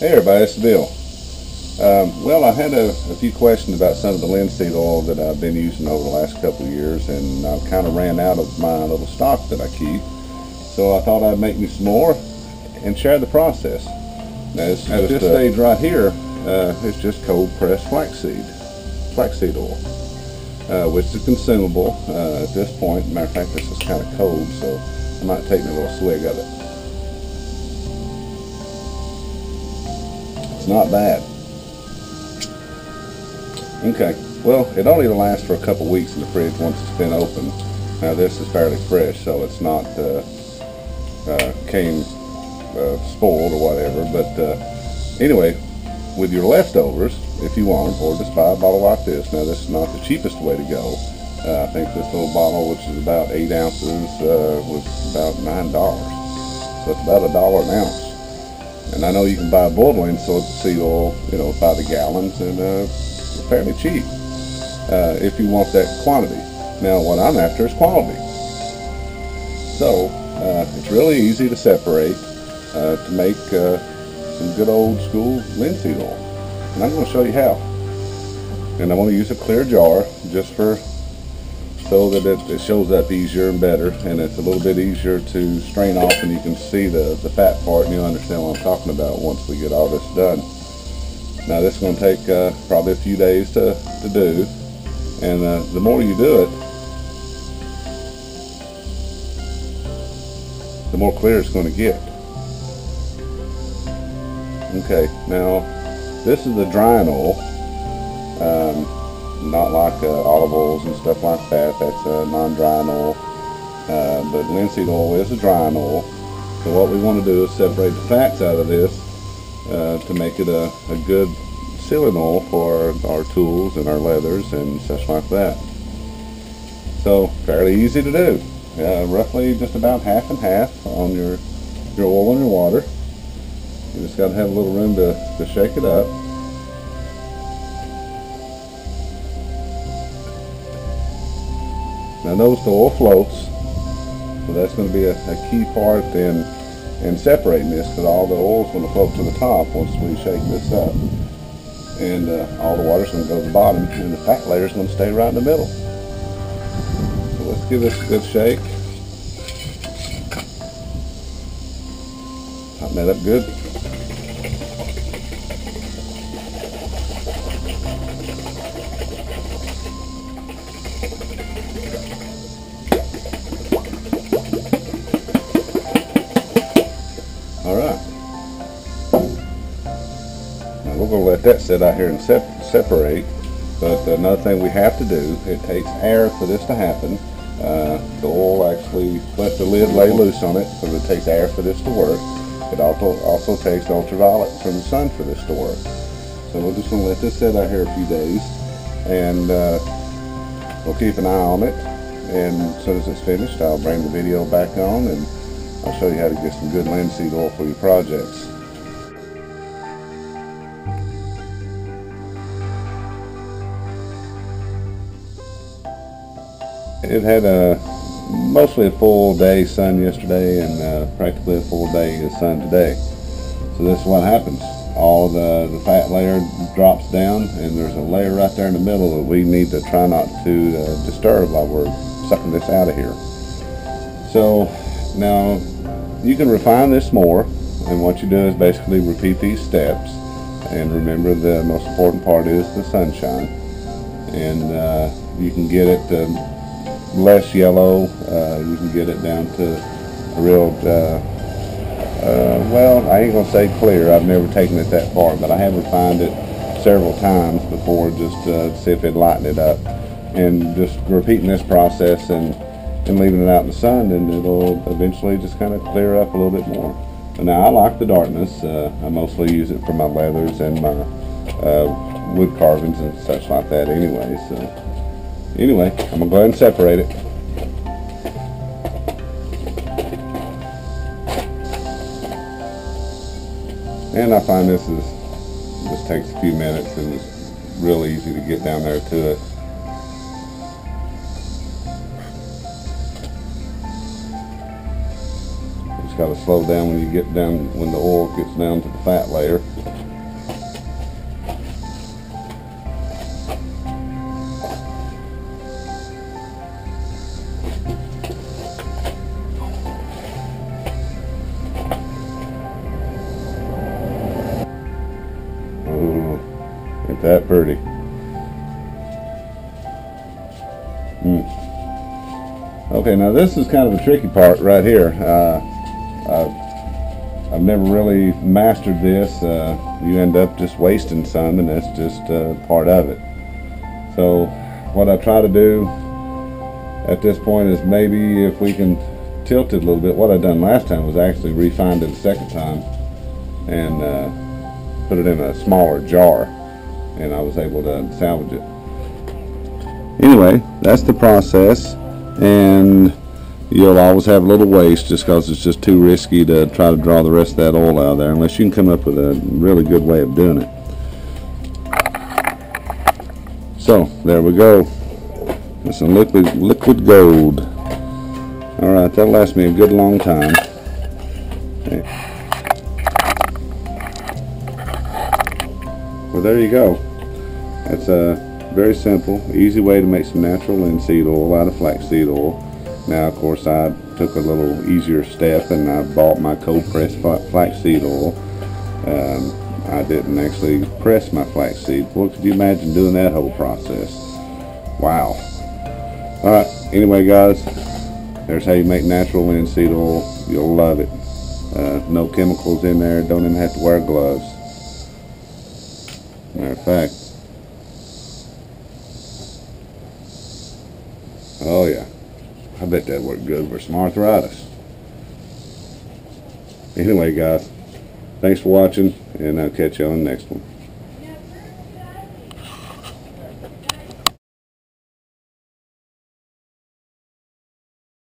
Hey everybody, it's Bill. Well, I had a few questions about some of the linseed oil that I've been using over the last couple of years, and I kind of ran out of my little stock that I keep. So I thought I'd make me some more and share the process. Now, at this stage right here, it's just cold pressed flaxseed oil, which is consumable at this point. Matter of fact, this is kind of cold, so I might take me a little swig of it. It's not bad. Okay, well, it don't even last for a couple weeks in the fridge once it's been open. Now this is fairly fresh, so it's not came spoiled or whatever. But anyway, with your leftovers, if you want, or just buy a bottle like this. Now this is not the cheapest way to go. I think this little bottle, which is about 8 ounces, was about $9. So it's about $1 an ounce. And I know you can buy boiling linseed oil, by the gallons, and fairly cheap if you want that quantity. Now what I'm after is quality. So it's really easy to separate to make some good old school linseed oil. And I'm going to show you how. And I want to use a clear jar just so that it shows up easier and better, and it's a little bit easier to strain off, and you can see the fat part, and you'll understand what I'm talking about once we get all this done. Now this is going to take probably a few days to do, and the more you do it, the more clear it's going to get. Okay, now this is the drying oil. Not like olive oils and stuff like that. That's a non-drying oil. But linseed oil is a drying oil. So what we want to do is separate the fats out of this to make it a good sealing oil for our tools and our leathers and such like that. So fairly easy to do. Roughly just about half and half on your oil and your water. You just got to have a little room to shake it up. Now notice the oil floats, so that's going to be a key part in separating this, because all the oil is going to float to the top once we shake this up, and all the water is going to go to the bottom, and the fat layer is going to stay right in the middle. So let's give this a good shake. Tighten that up good. Alright, now we're going to let that sit out here and separate, but another thing we have to do, it takes air for this to happen. The oil actually, let the lid lay loose on it, so it takes air for this to work. It also takes ultraviolet from the sun for this to work. So we're just going to let this sit out here a few days, and we'll keep an eye on it, and as soon as it's finished I'll bring the video back on and I'll show you how to get some good linseed oil for your projects. It had mostly a full day sun yesterday, and practically a full day of sun today. So this is what happens. All the fat layer drops down, and there's a layer right there in the middle that we need to try not to disturb while we're sucking this out of here. So now you can refine this more, and what you do is basically repeat these steps, and remember the most important part is the sunshine, and you can get it less yellow. You can get it down to a real well, I ain't gonna say clear. I've never taken it that far, but I have refined it several times before, just to see if it lighten it up, and just repeating this process and leaving it out in the sun, and it'll eventually just kind of clear up a little bit more. But now I like the darkness. I mostly use it for my leathers and my wood carvings and such like that anyway. So anyway, I'm gonna go ahead and separate it. And I find this takes a few minutes, and it's real easy to get down there to it. Just got to slow down when the oil gets down to the fat layer. Ain't that pretty? Okay, now this is kind of a tricky part right here. I've never really mastered this. You end up just wasting some, and that's just part of it. So what I try to do at this point is maybe if we can tilt it a little bit. What I done last time was actually refined it a second time and put it in a smaller jar, and I was able to salvage it. Anyway, that's the process, and you'll always have a little waste just because it's just too risky to try to draw the rest of that oil out of there unless you can come up with a really good way of doing it. So there we go. That's some liquid gold. Alright, that'll last me a good long time. Okay. Well, there you go. That's a very simple, easy way to make some natural linseed oil out of flaxseed oil. Now, of course, I took a little easier step and I bought my cold pressed flaxseed oil. I didn't actually press my flaxseed. What could you imagine doing that whole process? Wow. Alright, anyway guys, there's how you make natural linseed oil. You'll love it. No chemicals in there, don't even have to wear gloves. Matter of fact, oh yeah, I bet that worked good for some arthritis. Anyway guys, thanks for watching, and I'll catch you on the next one.